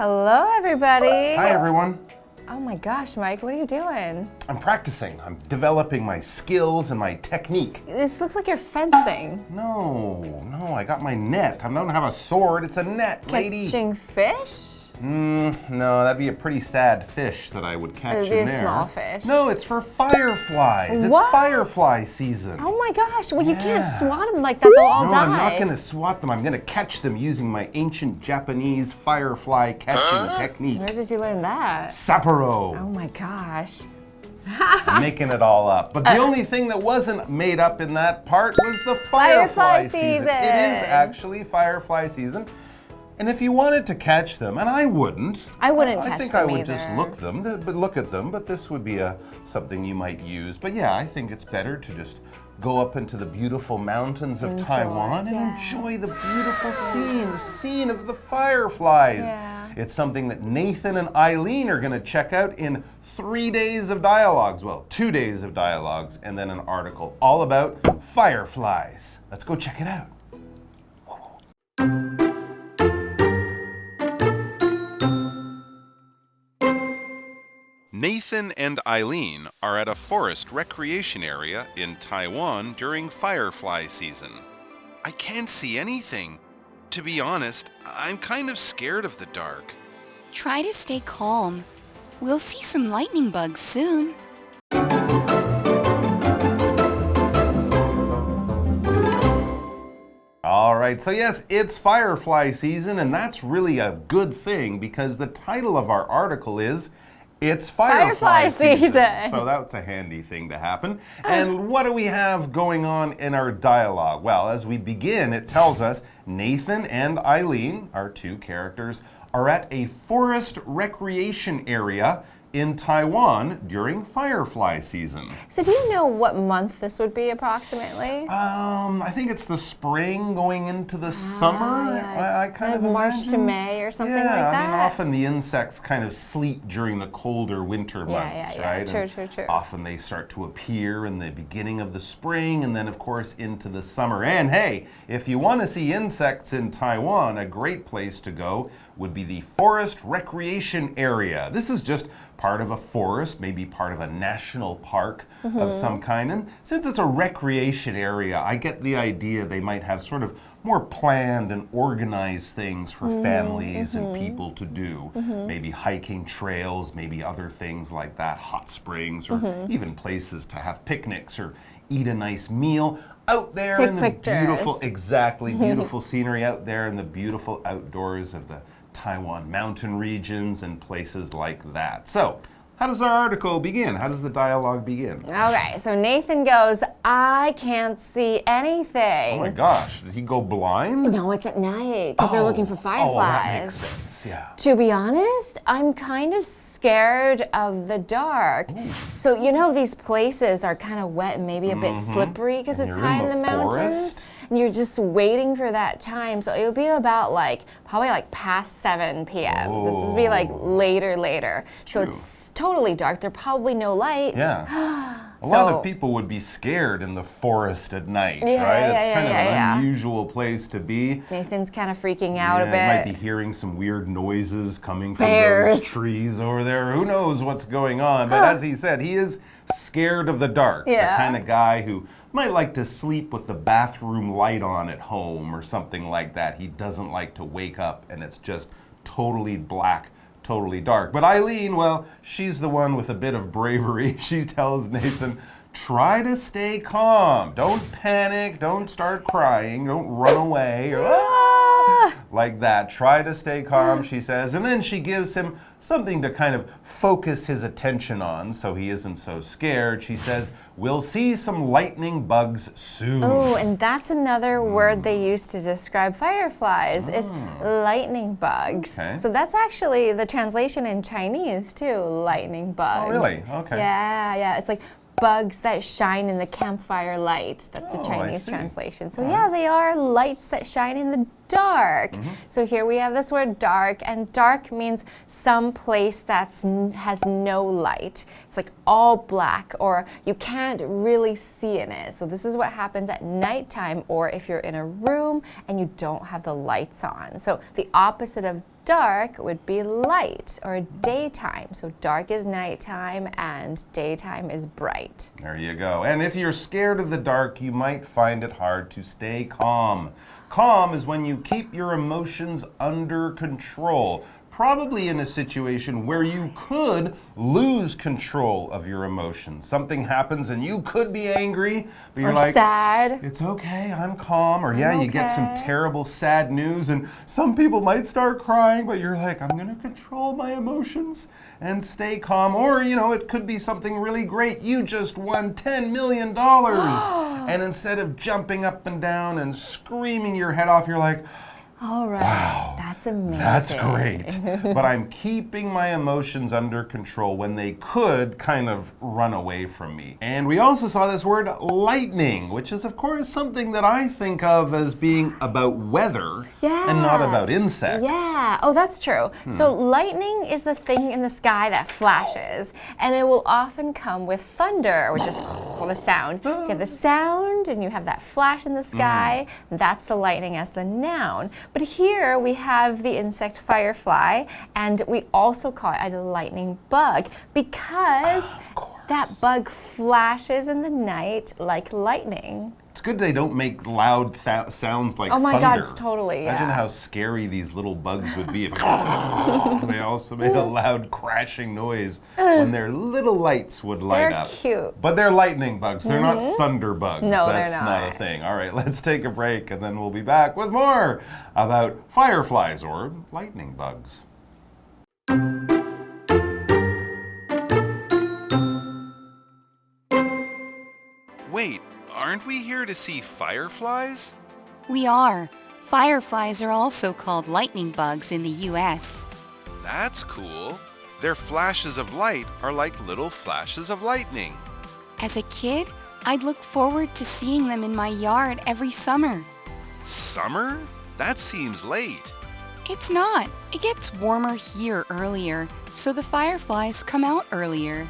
Hello, everybody. Hi, everyone. Oh my gosh, Mike, what are you doing? I'm practicing. I'm developing my skills and my technique. This looks like you're fencing. No, I got my net. I don't have a sword. It's a net, lady. Catching fish? No, that'd be a pretty sad fish that I would catch in there. It would be a small fish. No, it's for fireflies. What? It's firefly season. Oh my gosh, well, you can't swat them like that. They'll all die. No, I'm not going to swat them. I'm going to catch them using my ancient Japanese firefly catching technique. Where did you learn that? Sapporo. Oh my gosh. I'm making it all up. But the only thing that wasn't made up in that part was the firefly season. It is actually firefly season. And if you wanted to catch them, and I wouldn't. I wouldn't catch them I think I would either. just look at them, but this would be something you might use. But yeah, I think it's better to just go up into the beautiful mountains of Taiwan and enjoy the beautiful scene, the scene of the fireflies. Yeah. It's something that Nathan and Eileen are going to check out in 3 days of dialogues. Well, 2 days of dialogues, and then an article all about fireflies. Let's go check it out. Nathan and Eileen are at a forest recreation area in Taiwan during firefly season. I can't see anything. To be honest, I'm kind of scared of the dark. Try to stay calm. We'll see some lightning bugs soon. All right, so yes, it's firefly season, and that's really a good thing because the title of our article is It's Firefly season. So that's a handy thing to happen. And what do we have going on in our dialogue? Well, as we begin, it tells us Nathan and Eileen, our two characters, are at a forest recreation area in Taiwan during firefly season. So do you know what month this would be approximately? I think it's the spring going into the summer. Yeah. I kind of March imagine. to May or something like that. I mean, often the insects kind of sleep during the colder winter months, right? True. Often they start to appear in the beginning of the spring and then, of course, into the summer. And hey, if you want to see insects in Taiwan, a great place to go would be the forest recreation area. This is just part of a forest, maybe part of a national park of some kind. And since it's a recreation area, I get the idea they might have sort of more planned and organized things for families and people to do. Maybe hiking trails, maybe other things like that, hot springs, or even places to have picnics or eat a nice meal. Out there in the beautiful, beautiful scenery out there in the beautiful outdoors of the Taiwan mountain regions and places like that. So, how does our article begin? How does the dialogue begin? Okay, so Nathan goes, I can't see anything. Oh my gosh, did he go blind? No, it's at night because they're looking for fireflies. Oh, that makes sense, yeah. To be honest, I'm kind of scared of the dark. So, you know, these places are kind of wet and maybe a bit slippery because it's high in the mountains. Forest? And you're just waiting for that time. So it'll be about probably past 7 p.m. This will be later. So it's totally dark. There are probably no lights. Yeah. A lot of people would be scared in the forest at night, right? It's kind of an unusual place to be. Nathan's kind of freaking out a bit. You might be hearing some weird noises coming from those trees over there. Who knows what's going on? But as he said, he is scared of the dark. The kind of guy who might like to sleep with the bathroom light on at home or something like that. He doesn't like to wake up and it's just totally black, totally dark. But Eileen, well, she's the one with a bit of bravery. She tells Nathan, try to stay calm. Don't panic. Don't start crying. Don't run away. Like that. Try to stay calm, she says. And then she gives him something to kind of focus his attention on so he isn't so scared. She says, we'll see some lightning bugs soon. Oh, and that's another word they use to describe fireflies is lightning bugs. Okay. So that's actually the translation in Chinese too, lightning bugs. Oh, really? Okay. Yeah. It's like bugs that shine in the campfire light. That's the Chinese translation. So yeah, they are lights that shine in the dark. So here we have this word dark, and dark means some place that has no light. It's like all black, or you can't really see in it. So this is what happens at nighttime, or if you're in a room and you don't have the lights on. So the opposite of dark would be light or daytime. So dark is nighttime and daytime is bright. There you go. And if you're scared of the dark, you might find it hard to stay calm. Calm is when you keep your emotions under control. Probably in a situation where you could lose control of your emotions. Something happens and you could be angry, but you're like, sad. It's okay, I'm calm. Or yeah, you get some okay. terrible sad news and some people might start crying, but you're like, I'm gonna control my emotions and stay calm. Or, you know, it could be something really great. You just won $10 million. And instead of jumping up and down and screaming your head off, you're like, all right, wow, that's amazing. That's great. But I'm keeping my emotions under control when they could kind of run away from me. And we also saw this word lightning, which is of course something that I think of as being about weather and not about insects. Yeah, oh, that's true. So lightning is the thing in the sky that flashes, and it will often come with thunder, which is the sound. So you have the sound and you have that flash in the sky. That's the lightning as the noun. But here we have the insect firefly, and we also call it a lightning bug because that bug flashes in the night like lightning. It's good they don't make loud sounds like thunder. Oh my God, totally, yeah. Imagine how scary these little bugs would be if they also made a loud crashing noise when their little lights would light up. They're cute. But they're lightning bugs. They're not thunder bugs. No, That's they're not not. a thing. All right, let's take a break and then we'll be back with more about fireflies or lightning bugs. Wait, aren't we here to see fireflies? We are. Fireflies are also called lightning bugs in the U.S. That's cool. Their flashes of light are like little flashes of lightning. As a kid, I'd look forward to seeing them in my yard every summer. Summer? That seems late. It's not. It gets warmer here earlier, so the fireflies come out earlier.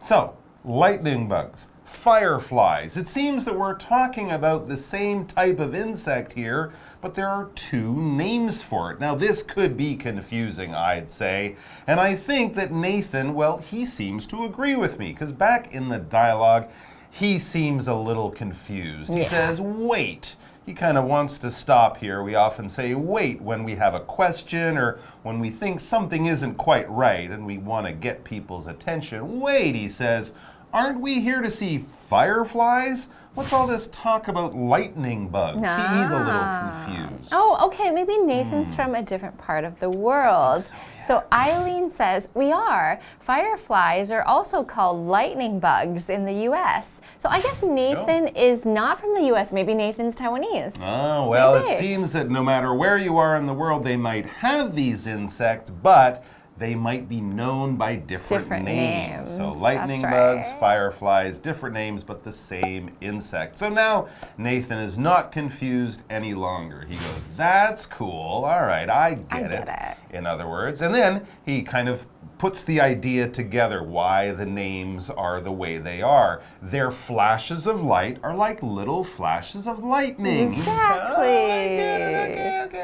So, lightning bugs, fireflies. It seems that we're talking about the same type of insect here, but there are two names for it. Now, this could be confusing, I'd say, and I think that Nathan, well, he seems to agree with me, because back in the dialogue, he seems a little confused. He says, wait. He kind of wants to stop here. We often say wait when we have a question or when we think something isn't quite right and we want to get people's attention. Wait, he says, aren't we here to see fireflies? What's all this talk about lightning bugs? He's a little confused. Oh, okay, maybe Nathan's from a different part of the world. So Eileen says, we are. Fireflies are also called lightning bugs in the U.S. So I guess Nathan is not from the U.S. Maybe Nathan's Taiwanese. Oh, well, Maybe. It seems that no matter where you are in the world, they might have these insects, but they might be known by different names. So lightning bugs, fireflies, different names, but the same insect. So now Nathan is not confused any longer. He goes, that's cool. All right, I get it. In other words, and then he kind of puts the idea together why the names are the way they are. Their flashes of light are like little flashes of lightning. Exactly.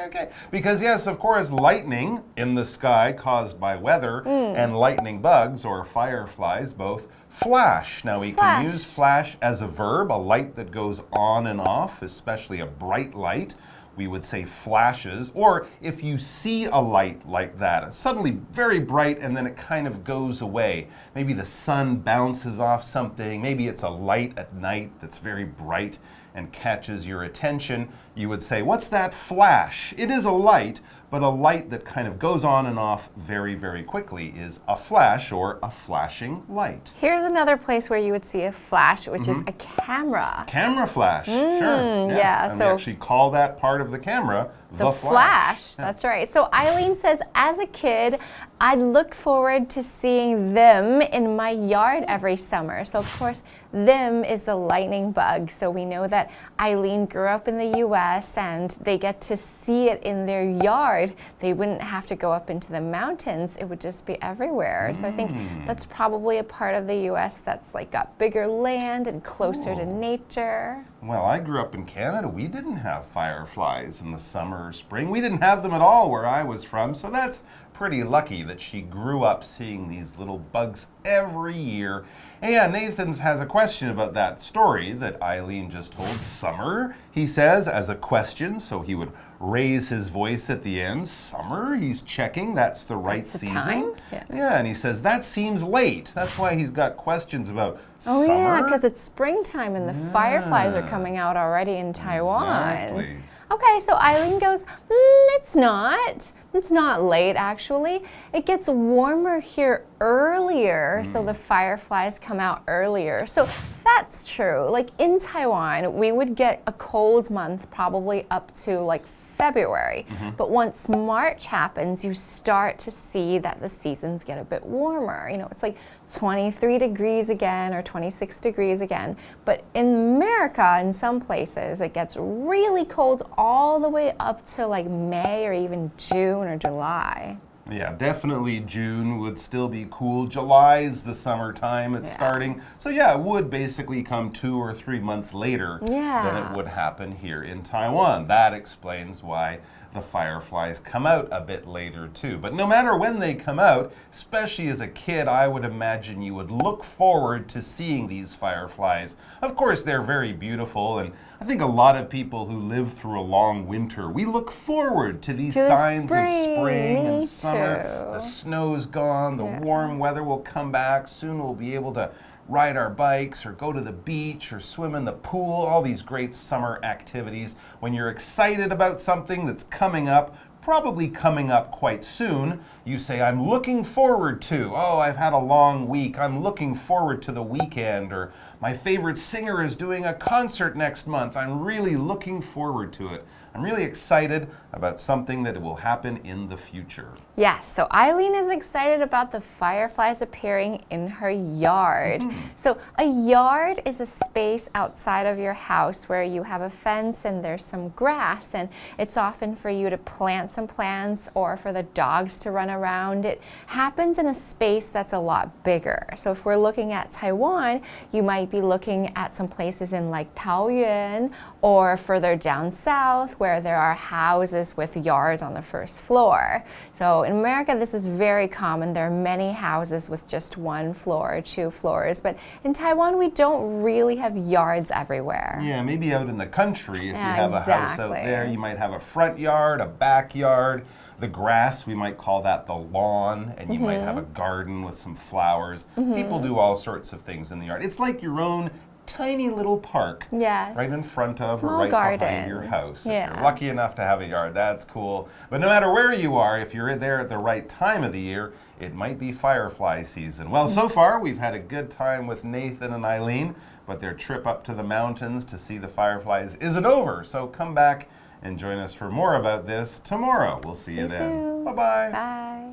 Okay. Because yes, of course, lightning in the sky caused by weather and lightning bugs or fireflies both flash. Now we can use flash as a verb, a light that goes on and off, especially a bright light. We would say flashes, or if you see a light like that, it's suddenly very bright and then it kind of goes away. Maybe the sun bounces off something, maybe it's a light at night that's very bright and catches your attention. You would say, what's that flash? It is a light, but a light that kind of goes on and off very, very quickly is a flash or a flashing light. Here's another place where you would see a flash, which is a camera. Camera flash, sure. Yeah, and so we actually call that part of the camera the flash. That's right. So Eileen says, as a kid, I'd look forward to seeing them in my yard every summer. So of course, them is the lightning bug. So we know that Eileen grew up in the US and they get to see it in their yard. They wouldn't have to go up into the mountains. It would just be everywhere. So I think that's probably a part of the US that's like got bigger land and closer to nature. Well, I grew up in Canada. We didn't have fireflies in the summer or spring. We didn't have them at all where I was from, so that's pretty lucky that she grew up seeing these little bugs every year. And yeah, Nathan has a question about that story that Eileen just told. Summer, he says, as a question, so he would raise his voice at the end. Summer, he's checking that's the right season. Time? Yeah, and he says that seems late. That's why he's got questions about Oh summer. yeah, because it's springtime and the fireflies are coming out already in Taiwan. Exactly. Okay, so Eileen goes, it's not. It's not late, actually. It gets warmer here earlier, so the fireflies come out earlier. So that's true. Like in Taiwan, we would get a cold month probably up to like February. But once March happens, you start to see that the seasons get a bit warmer. You know, it's like 23 degrees again or 26 degrees again. But in America, in some places, it gets really cold all the way up to like May or even June or July. Yeah, definitely June would still be cool. July's the summertime, it's starting. So yeah, it would basically come 2 or 3 months later than it would happen here in Taiwan. That explains why the fireflies come out a bit later too. But no matter when they come out, especially as a kid, I would imagine you would look forward to seeing these fireflies. Of course, they're very beautiful, and I think a lot of people who live through a long winter, we look forward to these signs of spring and summer. The snow's gone, the warm weather will come back. Soon we'll be able to ride our bikes or go to the beach or swim in the pool, all these great summer activities. When you're excited about something that's coming up, probably coming up quite soon, you say, I'm looking forward to. Oh, I've had a long week. I'm looking forward to the weekend. Or my favorite singer is doing a concert next month. I'm really looking forward to it. I'm really excited about something that will happen in the future. Yes, so Eileen is excited about the fireflies appearing in her yard. So a yard is a space outside of your house where you have a fence and there's some grass, and it's often for you to plant some plants or for the dogs to run around. It happens in a space that's a lot bigger. So if we're looking at Taiwan, you might be looking at some places in like Taoyuan or further down south where there are houses with yards on the first floor. So in America, this is very common. There are many houses with just 1 floor or 2 floors. But in Taiwan, we don't really have yards everywhere. Yeah, maybe out in the country, if you have a house out there, you might have a front yard, a backyard. The grass, we might call that the lawn, and you might have a garden with some flowers. People do all sorts of things in the yard. It's like your own tiny little park right in front of or right behind your house. If you're lucky enough to have a yard, that's cool. But no matter where you are, if you're there at the right time of the year, it might be firefly season. Well, so far we've had a good time with Nathan and Eileen, but their trip up to the mountains to see the fireflies isn't over. So come back and join us for more about this tomorrow. We'll see you then. Bye-bye. Bye.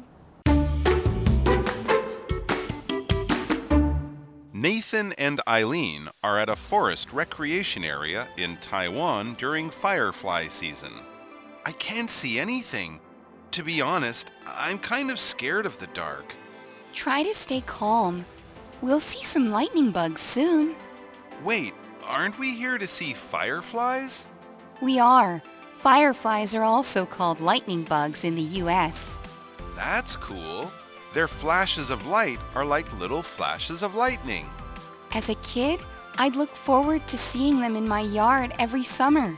Nathan and Eileen are at a forest recreation area in Taiwan during firefly season. I can't see anything. To be honest, I'm kind of scared of the dark. Try to stay calm. We'll see some lightning bugs soon. Wait, aren't we here to see fireflies? We are. Fireflies are also called lightning bugs in the US. That's cool. Their flashes of light are like little flashes of lightning. As a kid, I'd look forward to seeing them in my yard every summer.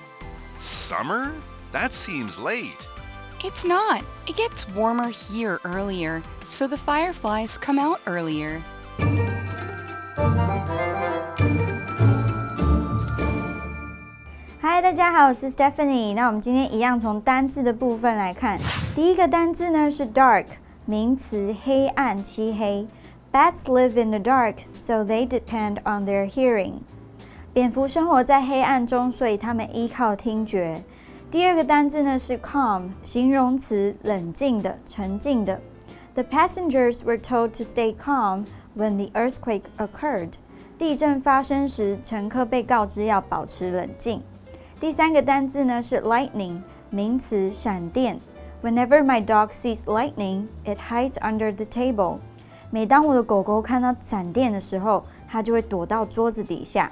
Summer? That seems late. It's not. It gets warmer here earlier, so the fireflies come out earlier. Hi， 大家好，我是 Stephanie。那我们今天一样从单字的部分来看。第一个单字呢是 dark， 名词，黑暗、漆黑。Bats live in the dark, so they depend on their hearing. 蝙蝠生活在黑暗中，所以它们依靠听觉。第二个单字呢是 calm， 形容词，冷静的、沉静的。The passengers were told to stay calm when the earthquake occurred. 地震发生时，乘客被告知要保持冷静。第三个单字呢是 lightning， 名词，闪电。Whenever my dog sees lightning, it hides under the table. 每当我的狗狗看到闪电的时候，它就会躲到桌子底下。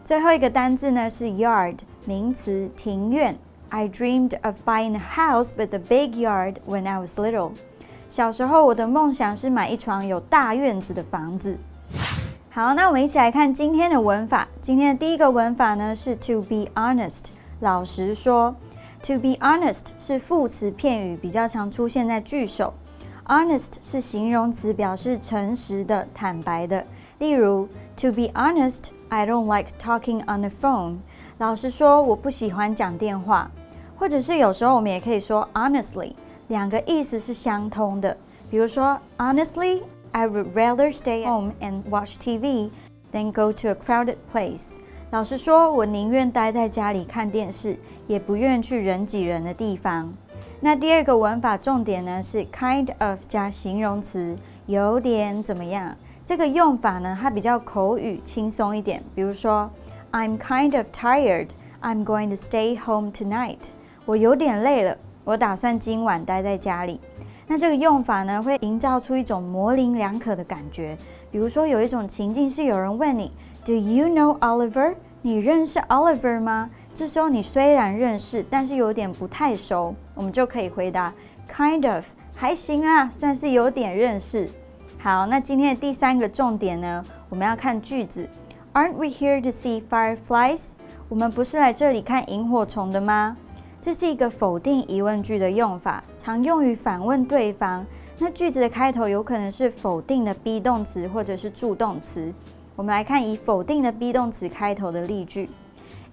最后一个单字呢是 yard， 名词，庭院。I dreamed of buying a house with a big yard when I was little. 小时候我的梦想是买一幢有大院子的房子。好，那我们一起来看今天的文法。今天的第一个文法呢是 to be honest， 老实说。To be honest 是副词片语，比较常出现在句首。Honest 是形容词，表示诚实的、坦白的。例如 To be honest, I don't like talking on the phone. 老实说，我不喜欢讲电话。或者是有时候我们也可以说 honestly， 两个意思是相通的。比如说 Honestly, I would rather stay home and watch TV than go to a crowded place. 老实说，我宁愿待在家里看电视，也不愿去人挤人的地方。那第二个文法重点呢是 kind of 加形容词，有点怎么样。这个用法呢，它比较口语轻松一点。比如说 I'm kind of tired, I'm going to stay home tonight. 我有点累了，我打算今晚待在家里。那这个用法呢，会营造出一种模棱两可的感觉。比如说有一种情境是有人问你 Do you know Oliver? 你认识 Oliver 吗？这时候你虽然认识，但是有点不太熟，我们就可以回答 kind of 还行啦，算是有点认识。好，那今天的第三个重点呢，我们要看句子。Aren't we here to see fireflies? 我们不是来这里看萤火虫的吗？这是一个否定疑问句的用法，常用于反问对方。那句子的开头有可能是否定的 be 动词或者是助动词。我们来看以否定的 be 动词开头的例句。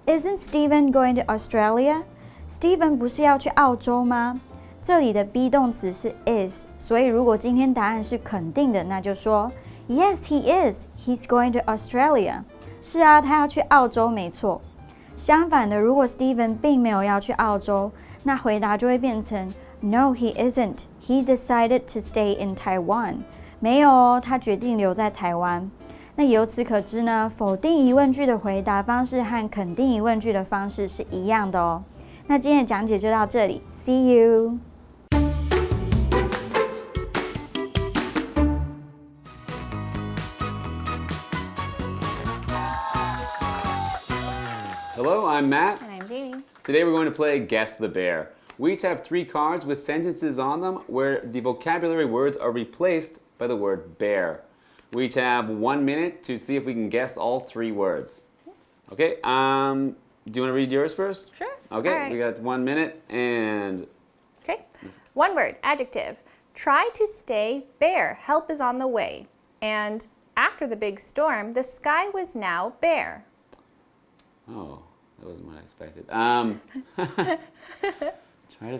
Isn't Steven going to Australia? Steven 不是要去澳洲吗？这里的 be 动词是 is， 所以如果今天答案是肯定的，那就说 Yes, he is. He's going to Australia. 是啊，他要去澳洲，没错。相反的，如果 Steven 并没有要去澳洲，那回答就会变成 No, he isn't. He decided to stay in Taiwan. 没有哦，他决定留在台湾。那由此可知呢，否定疑问句的回答方式和肯定疑问句的方式是一样的哦。那今天的讲解就到这里 ，See you。Hello, I'm Matt. And I'm Jamie. Today we're going to play Guess the Bear. We each have 3 cards with sentences on them where the vocabulary words are replaced by the word bear. We each have 1 minute to see if we can guess all 3 words. Okay, do you want to read yours first? Sure. Okay, All right. We got 1 minute and... Okay. One word, adjective. Try to stay bare. Help is on the way. And after the big storm, the sky was now bare. Oh, that wasn't what I expected. Try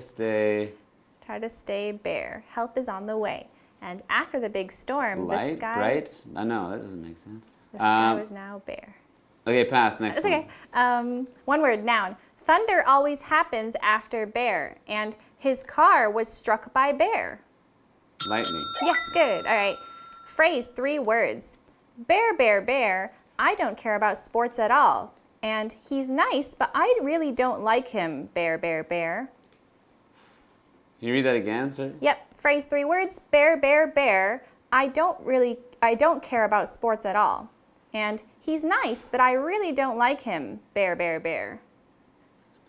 to stay bare. Help is on the way. And after the big storm, Light, the sky... bright? No, that doesn't make sense. The sky was now bare. Okay, pass. Next It's one. okay. One word, noun. Thunder always happens after bear. And his car was struck by bear. Lightning. Yes, good. All right. Phrase, 3 words. Bear, bear, bear. I don't care about sports at all. And he's nice, but I really don't like him. Bear, bear, bear. Can you read that again, sir? Yep. Phrase, 3 words. Bear, bear, bear. I don't care about sports at all. And he's nice, but I really don't like him. Bear, bear, bear.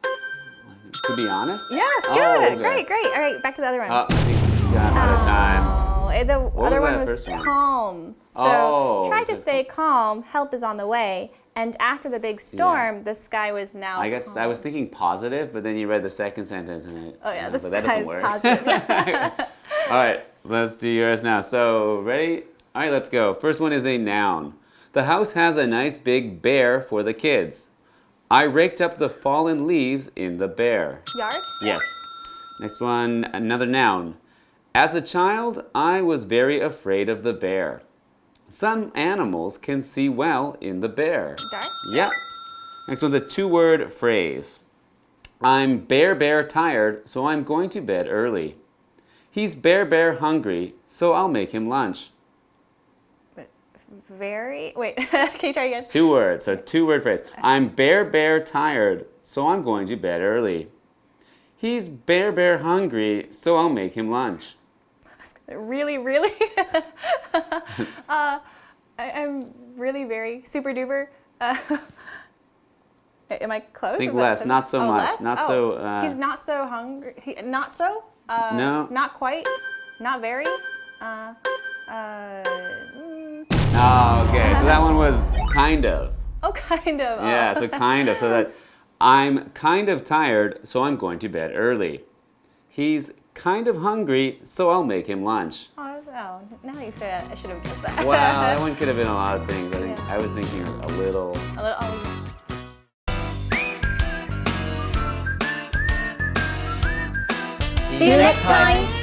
To be honest? Yes, good. Oh, okay. Great, great. All right, back to the other one. I think we got out of time. Oh, the other was one that was first one? calm. So Oh, try to just stay calm. Help is on the way. And after the big storm, the sky was now I guess calm. I was thinking positive, but then you read the second sentence and it. Oh yeah, the but that sky doesn't is work. positive. All right, let's do yours now. So ready? All right, let's go. First one is a noun. The house has a nice big bear for the kids. I raked up the fallen leaves in the bear. Yard? Yes. Next one, another noun. As a child, I was very afraid of the bear. Some animals can see well in the bear. Dark? Yep. Next one's a 2-word phrase. I'm bare tired, so I'm going to bed early. He's bare hungry, so I'll make him lunch. Wait, can you try again? 2 words, so 2-word phrase. I'm bare tired, so I'm going to bed early. He's bare hungry, so I'll make him lunch. Really? I'm really very super duper. Am I close? Think Is that less, so- not so oh, much, less? not Oh, so, he's not so hungry. Not so? No. Not quite? Not very? Oh, okay. So that one was kind of. Oh, kind of. Oh. Yeah, so kind of. So that I'm kind of tired, so I'm going to bed early. He's kind of hungry, so I'll make him lunch. Oh, now that you say that, I should have guessed that. Well, that one could have been a lot of things. I think I was thinking a little. A little, oh. See you next time.